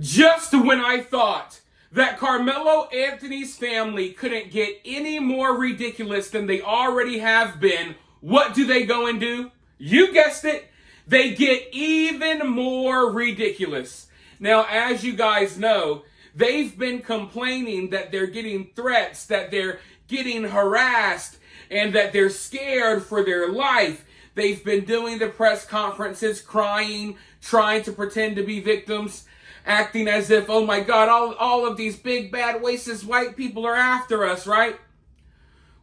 Just when I thought that Carmelo Anthony's family couldn't get any more ridiculous than they already have been, what do they go and do? You guessed it. They get even more ridiculous. Now, as you guys know, they've been complaining that they're getting threats, that they're getting harassed, and that they're scared for their life. They've been doing the press conferences, crying, trying to pretend to be victims, acting as if, oh my God, all of these big, bad, racist white people are after us, right?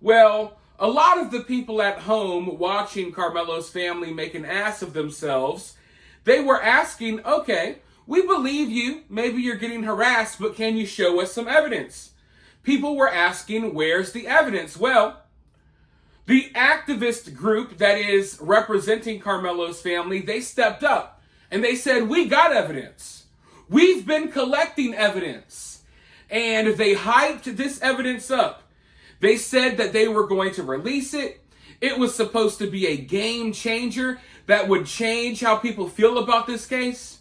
Well, a lot of the people at home watching Carmelo's family make an ass of themselves, they were asking, okay, we believe you, maybe you're getting harassed, but can you show us some evidence? People were asking, where's the evidence? Well, the activist group that is representing Carmelo's family, they stepped up and they said, we got evidence. We've been collecting evidence. And they hyped this evidence up. They said that they were going to release it. It was supposed to be a game changer that would change how people feel about this case.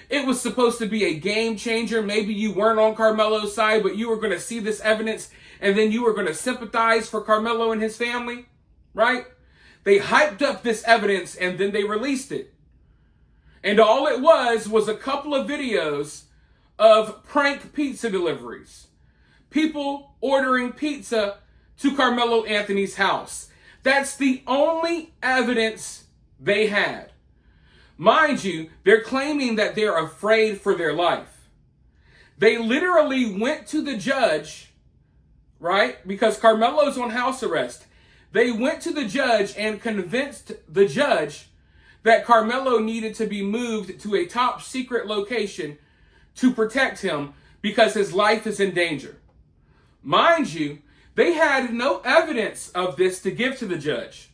It was supposed to be a game changer. Maybe you weren't on Carmelo's side, but you were going to see this evidence and then you were going to sympathize for Karmelo and his family, right? They hyped up this evidence and then they released it. And all it was a couple of videos of prank pizza deliveries. People ordering pizza to Carmelo Anthony's house. That's the only evidence they had. Mind you, they're claiming that they're afraid for their life. They literally went to the judge, right? Because Carmelo's on house arrest. They went to the judge and convinced the judge that Karmelo needed to be moved to a top secret location to protect him because his life is in danger. Mind you, they had no evidence of this to give to the judge.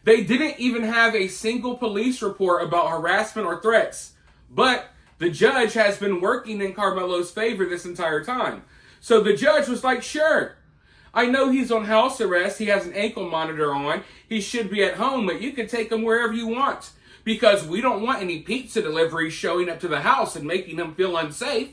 They didn't even have a single police report about harassment or threats. But the judge has been working in Carmelo's favor this entire time. So the judge was like, sure, I know he's on house arrest. He has an ankle monitor on. He should be at home, but you can take him wherever you want because we don't want any pizza deliveries showing up to the house and making him feel unsafe.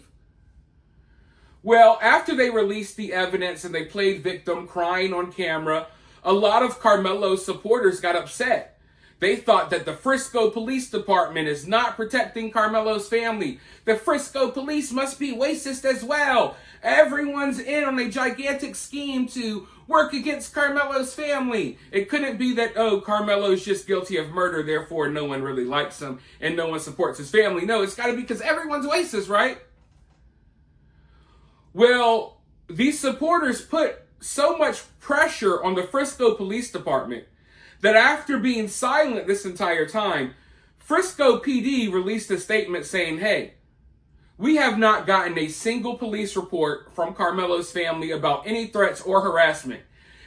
Well, after they released the evidence and they played victim crying on camera, a lot of Carmelo's supporters got upset. They thought that the Frisco Police Department is not protecting Carmelo's family. The Frisco police must be racist as well. Everyone's in on a gigantic scheme to work against Carmelo's family. It couldn't be that, oh, Carmelo's just guilty of murder, therefore no one really likes him and no one supports his family. No, it's got to be because everyone's racist, right? Well, these supporters put so much pressure on the Frisco Police Department that after being silent this entire time, Frisco PD released a statement saying, hey, we have not gotten a single police report from Carmelo's family about any threats or harassment.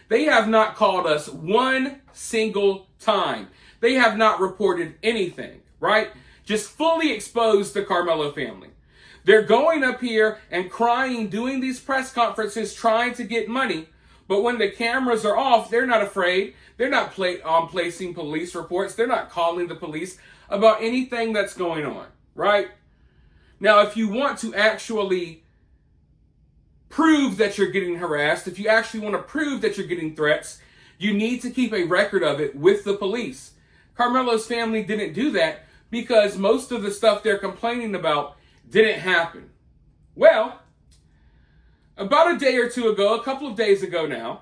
They have not called us one single time. They have not reported anything, right? Just fully exposed the Karmelo family. They're going up here and crying, doing these press conferences, trying to get money. But when the cameras are off, they're not afraid. They're not placing police reports. They're not calling the police about anything that's going on, right? Now, if you want to actually prove that you're getting harassed, if you actually want to prove that you're getting threats, you need to keep a record of it with the police. Carmelo's family didn't do that because most of the stuff they're complaining about didn't happen. Well, about a day or two ago, a couple of days ago now,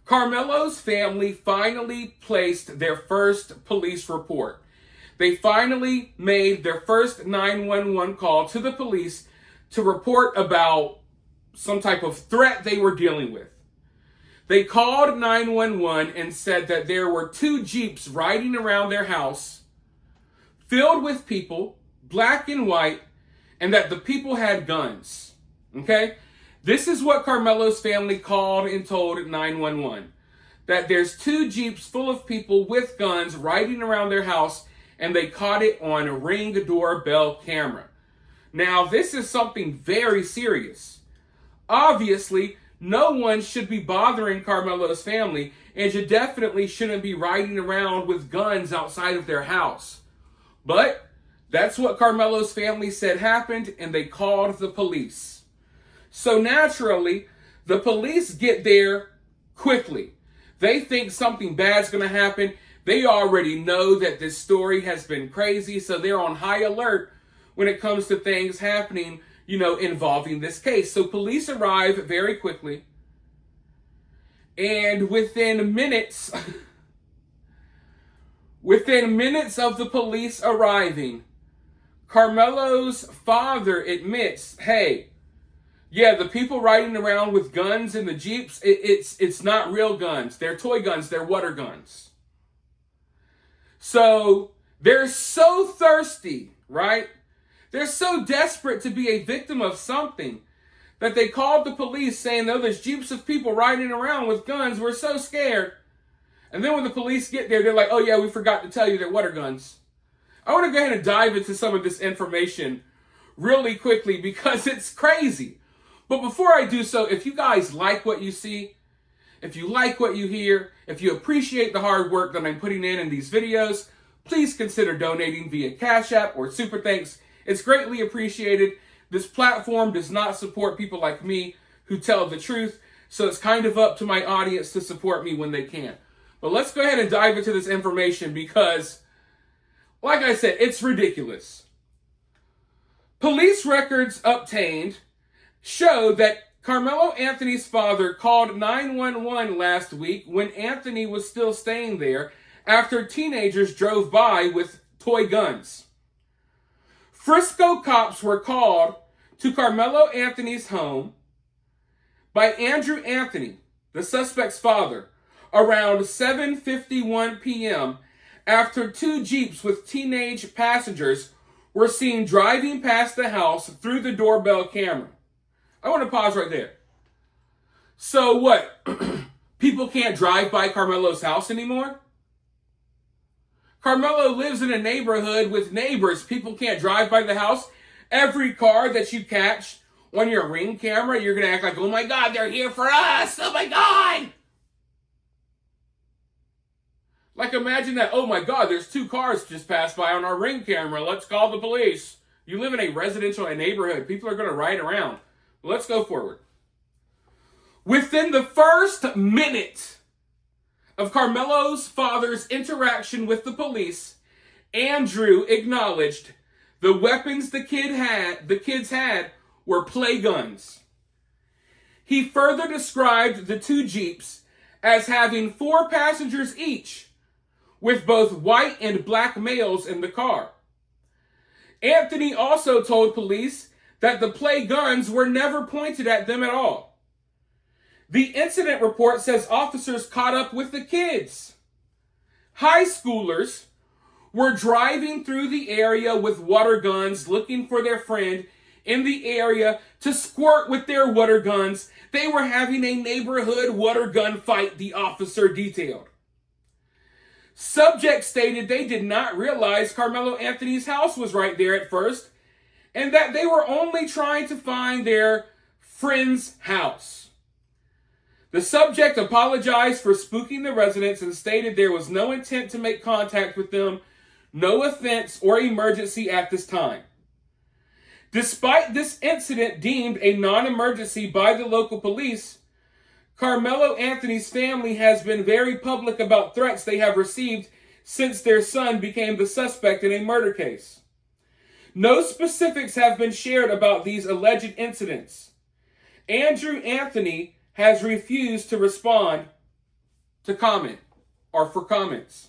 Carmelo's family finally placed their first police report. They finally made their first 911 call to the police to report about some type of threat they were dealing with. They called 911 and said that there were 2 Jeeps riding around their house filled with people, black and white, and that the people had guns. Okay? This is what Carmelo's family called and told 911. That there's 2 Jeeps full of people with guns riding around their house, and they caught it on a Ring doorbell camera. Now, this is something very serious. Obviously, no one should be bothering Carmelo's family, and you definitely shouldn't be riding around with guns outside of their house. But That's what Karmelo's family said happened, and they called the police. So naturally, the police get there quickly. They think something bad's going to happen. They already know that this story has been crazy, so they're on high alert when it comes to things happening, involving this case. So police arrive very quickly, and within minutes of the police arriving, Karmelo's father admits, hey, yeah, the people riding around with guns in the Jeeps, it's not real guns. They're toy guns. They're water guns. So they're so thirsty, right? They're so desperate to be a victim of something that they called the police saying, oh, there's Jeeps of people riding around with guns. We're so scared. And then when the police get there, they're like, oh, yeah, we forgot to tell you they're water guns. I want to go ahead and dive into some of this information really quickly because it's crazy. But before I do so, if you guys like what you see, if you like what you hear, if you appreciate the hard work that I'm putting in these videos, please consider donating via Cash App or Super Thanks. It's greatly appreciated. This platform does not support people like me who tell the truth, so it's kind of up to my audience to support me when they can. But let's go ahead and dive into this information because, like I said, it's ridiculous. Police records obtained show that Karmelo Anthony's father called 911 last week when Anthony was still staying there after teenagers drove by with toy guns. Frisco cops were called to Karmelo Anthony's home by Andrew Anthony, the suspect's father, around 7:51 p.m. after two Jeeps with teenage passengers were seen driving past the house through the doorbell camera. I want to pause right there. So what? People can't drive by Karmelo's house anymore? Karmelo lives in a neighborhood with neighbors. People can't drive by the house. Every car that you catch on your Ring camera, you're going to act like, oh my God, they're here for us. Oh my God. Like imagine that, oh my God, there's two cars just passed by on our Ring camera. Let's call the police. You live in a residential neighborhood. People are going to ride around. Let's go forward. Within the first minute of Karmelo's father's interaction with the police, Andrew acknowledged the weapons the kids had were play guns. He further described the two Jeeps as having 4 passengers each, with both white and black males in the car. Anthony also told police that the play guns were never pointed at them at all. The incident report says officers caught up with the kids. High schoolers were driving through the area with water guns looking for their friend in the area to squirt with their water guns. They were having a neighborhood water gun fight, the officer detailed. Subject stated they did not realize Karmelo Anthony's house was right there at first, and that they were only trying to find their friend's house. The subject apologized for spooking the residents and stated there was no intent to make contact with them, no offense or emergency at this time. Despite this incident deemed a non-emergency by the local police, Karmelo Anthony's family has been very public about threats they have received since their son became the suspect in a murder case. No specifics have been shared about these alleged incidents. Andrew Anthony has refused to respond to comment or for comments.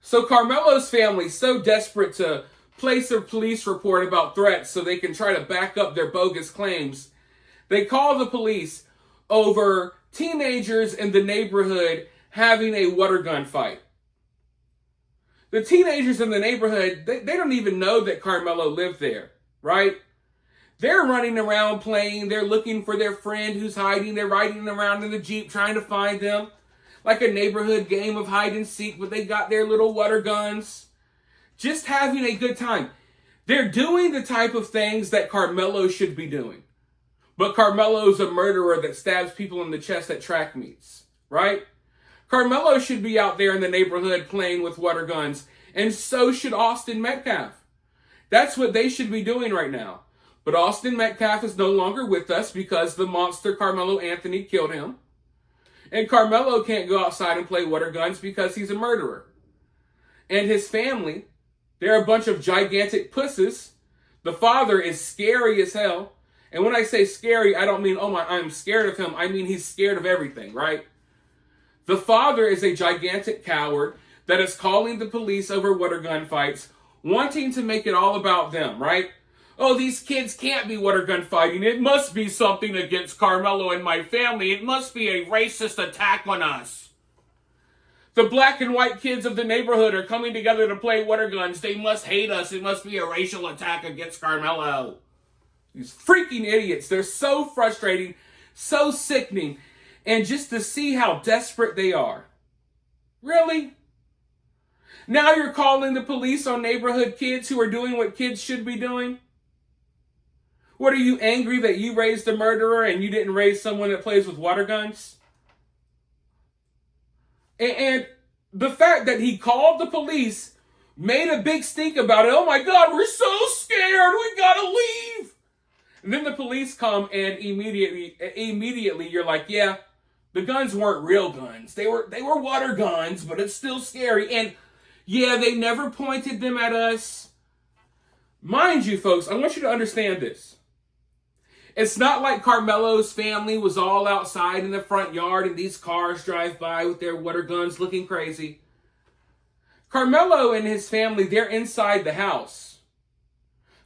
So Karmelo's family is so desperate to place a police report about threats so they can try to back up their bogus claims. They call the police over teenagers in the neighborhood having a water gun fight. The teenagers in the neighborhood, they don't even know that Karmelo lived there, right? They're running around playing. They're looking for their friend who's hiding. They're riding around in the Jeep trying to find them. Like a neighborhood game of hide and seek, but they got their little water guns. Just having a good time. They're doing the type of things that Karmelo should be doing. But Carmelo's a murderer that stabs people in the chest at track meets, right? Karmelo should be out there in the neighborhood playing with water guns And so should Austin Metcalf. That's what they should be doing right now. But Austin Metcalf is no longer with us because the monster Karmelo Anthony killed him. And Karmelo can't go outside and play water guns because he's a murderer. And his family, they're a bunch of gigantic pusses. The father is scary as hell. And when I say scary, I don't mean, oh my, I'm scared of him. I mean, he's scared of everything, right? The father is a gigantic coward that is calling the police over water gun fights, wanting to make it all about them, right? Oh, these kids can't be water gun fighting. It must be something against Karmelo and my family. It must be a racist attack on us. The black and white kids of the neighborhood are coming together to play water guns. They must hate us. It must be a racial attack against Karmelo. These freaking idiots. They're so frustrating, so sickening. And just to see how desperate they are. Really? Now you're calling the police on neighborhood kids who are doing what kids should be doing? What, are you angry that you raised a murderer and you didn't raise someone that plays with water guns? And the fact that he called the police, made a big stink about it. Oh my God, we're so scared. We gotta leave. And then the police come and immediately you're like, yeah, the guns weren't real guns. They were water guns, but it's still scary. And yeah, they never pointed them at us. Mind you, folks, I want you to understand this. It's not like Karmelo's family was all outside in the front yard and these cars drive by with their water guns looking crazy. Karmelo and his family, they're inside the house.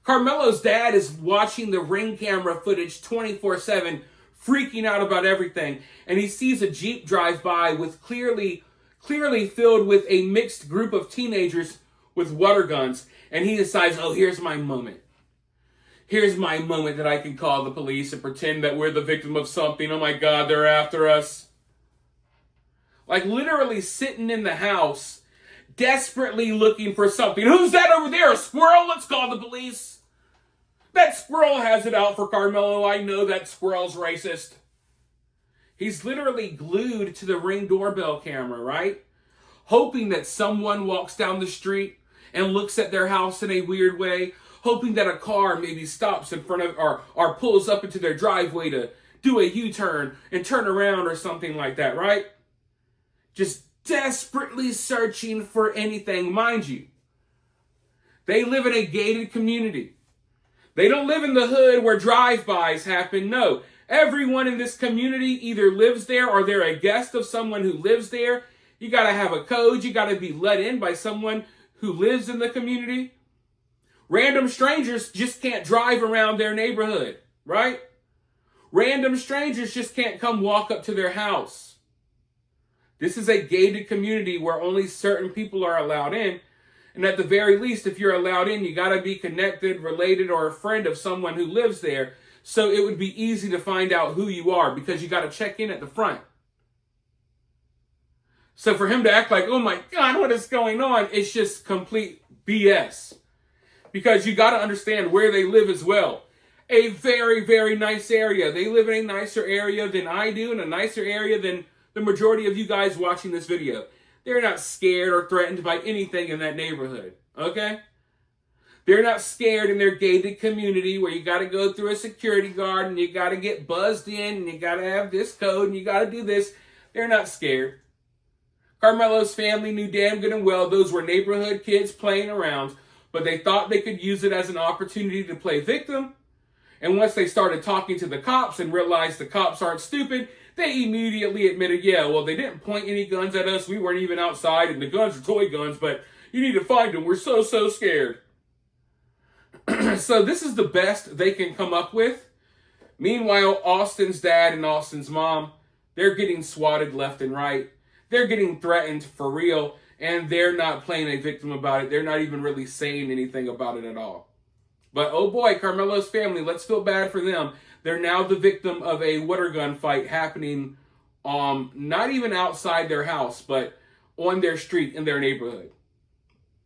Karmelo's dad is watching the Ring camera footage 24/7, freaking out about everything. And he sees a Jeep drive by with clearly filled with a mixed group of teenagers with water guns. And he decides, oh, here's my moment. Here's my moment that I can call the police and pretend that we're the victim of something. Oh my God, they're after us. Like literally sitting in the house, desperately looking for something. Who's that over there? A squirrel? Let's call the police. That squirrel has it out for Karmelo. I know that squirrel's racist. He's literally glued to the Ring doorbell camera, right? Hoping that someone walks down the street and looks at their house in a weird way. Hoping that a car maybe stops in front of or pulls up into their driveway to do a U-turn and turn around or something like that, right? Just desperately searching for anything. Mind you, they live in a gated community. They don't live in the hood where drive-bys happen. No, everyone in this community either lives there or they're a guest of someone who lives there. You got to have a code. You got to be let in by someone who lives in the community. Random strangers just can't drive around their neighborhood, right? Random strangers just can't come walk up to their house. This is a gated community where only certain people are allowed in. And at the very least, if you're allowed in, you got to be connected, related, or a friend of someone who lives there. So it would be easy to find out who you are because you got to check in at the front. So for him to act like, oh my God, what is going on? It's just complete BS. Because you got to understand where they live as well. A very, very nice area. They live in a nicer area than I do, and a nicer area than the majority of you guys watching this video. They're not scared or threatened by anything in that neighborhood, okay? They're not scared in their gated community where you got to go through a security guard and you got to get buzzed in and you got to have this code and you got to do this. They're not scared. Karmelo's family knew damn good and well those were neighborhood kids playing around, but they thought they could use it as an opportunity to play victim. And once they started talking to the cops and realized the cops aren't stupid, they immediately admitted, yeah, well, they didn't point any guns at us. We weren't even outside, and the guns are toy guns, but you need to find them. We're so scared. So this is the best they can come up with. Meanwhile, Austin's dad and Austin's mom, they're getting swatted left and right. They're getting threatened for real. And they're not playing a victim about it. They're not even really saying anything about it at all. But oh boy, Karmelo's family, let's feel bad for them. They're now the victim of a water gun fight happening not even outside their house, but on their street in their neighborhood.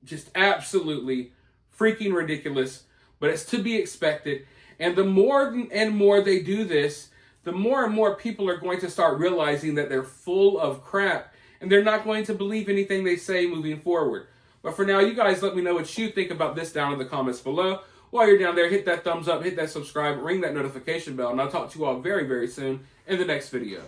Just absolutely freaking ridiculous. But it's to be expected. And the more and more they do this, the more and more people are going to start realizing that they're full of crap. And they're not going to believe anything they say moving forward. But for now, you guys let me know what you think about this down in the comments below. While you're down there, hit that thumbs up, hit that subscribe, ring that notification bell, and I'll talk to you all very, very soon in the next video.